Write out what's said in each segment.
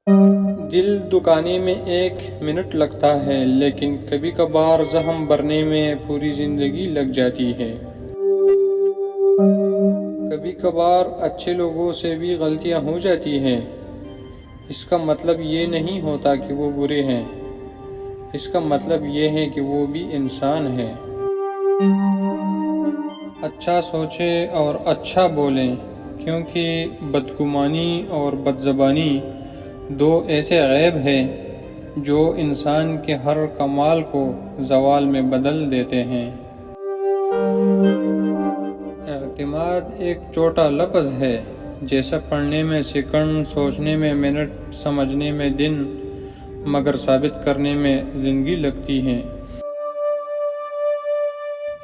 دل دکانے میں 1 منٹ لگتا ہے، لیکن کبھی کبھار زخم بھرنے میں پوری زندگی لگ جاتی ہے۔ کبھی کبھار اچھے لوگوں سے بھی غلطیاں ہو جاتی ہیں۔ اس کا مطلب یہ نہیں ہوتا کہ وہ برے ہیں، اس کا مطلب یہ ہے کہ وہ بھی انسان ہیں۔ اچھا سوچیں اور اچھا بولیں، کیونکہ بدگمانی اور بدزبانی 2 ایسے عیب ہیں جو انسان کے ہر کمال کو زوال میں بدل دیتے ہیں۔ اعتماد ایک چھوٹا لفظ ہے، جیسا پڑھنے میں سیکنڈ، سوچنے میں منٹ، سمجھنے میں دن، مگر ثابت کرنے میں زندگی لگتی ہے۔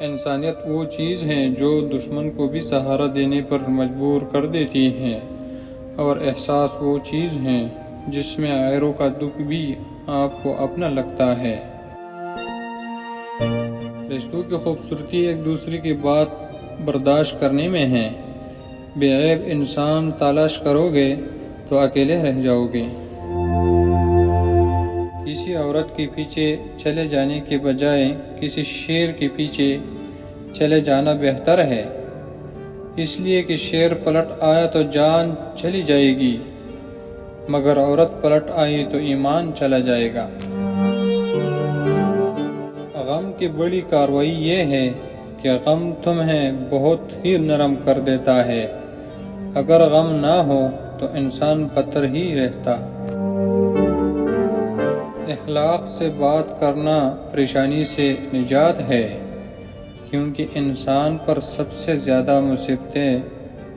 انسانیت وہ چیز ہے جو دشمن کو بھی سہارا دینے پر مجبور کر دیتی ہے، اور احساس وہ چیز ہے جس میں غیروں کا دکھ بھی آپ کو اپنا لگتا ہے۔ رشتوں کی خوبصورتی ایک دوسرے کی بات برداشت کرنے میں ہے۔ بے عیب انسان تلاش کرو گے تو اکیلے رہ جاؤ گے۔ کسی عورت کے پیچھے چلے جانے کے بجائے کسی شیر کے پیچھے چلے جانا بہتر ہے، اس لیے کہ شیر پلٹ آیا تو جان چلی جائے گی، مگر عورت پلٹ آئی تو ایمان چلا جائے گا۔ غم کی بڑی کارروائی یہ ہے کہ غم تمہیں بہت ہی نرم کر دیتا ہے۔ اگر غم نہ ہو تو انسان پتھر ہی رہتا۔ اخلاق سے بات کرنا پریشانی سے نجات ہے، کیونکہ انسان پر سب سے زیادہ مصیبتیں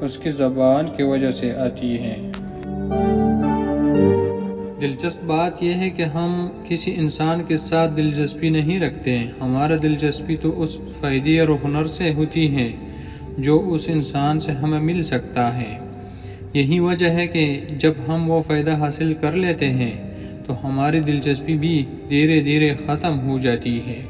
اس کی زبان کی وجہ سے آتی ہیں۔ دلچسپ بات یہ ہے کہ ہم کسی انسان کے ساتھ دلچسپی نہیں رکھتے، ہمارا دلچسپی تو اس فائدے اور ہنر سے ہوتی ہے جو اس انسان سے ہمیں مل سکتا ہے۔ یہی وجہ ہے کہ جب ہم وہ فائدہ حاصل کر لیتے ہیں تو ہماری دلچسپی بھی دھیرے دھیرے ختم ہو جاتی ہے۔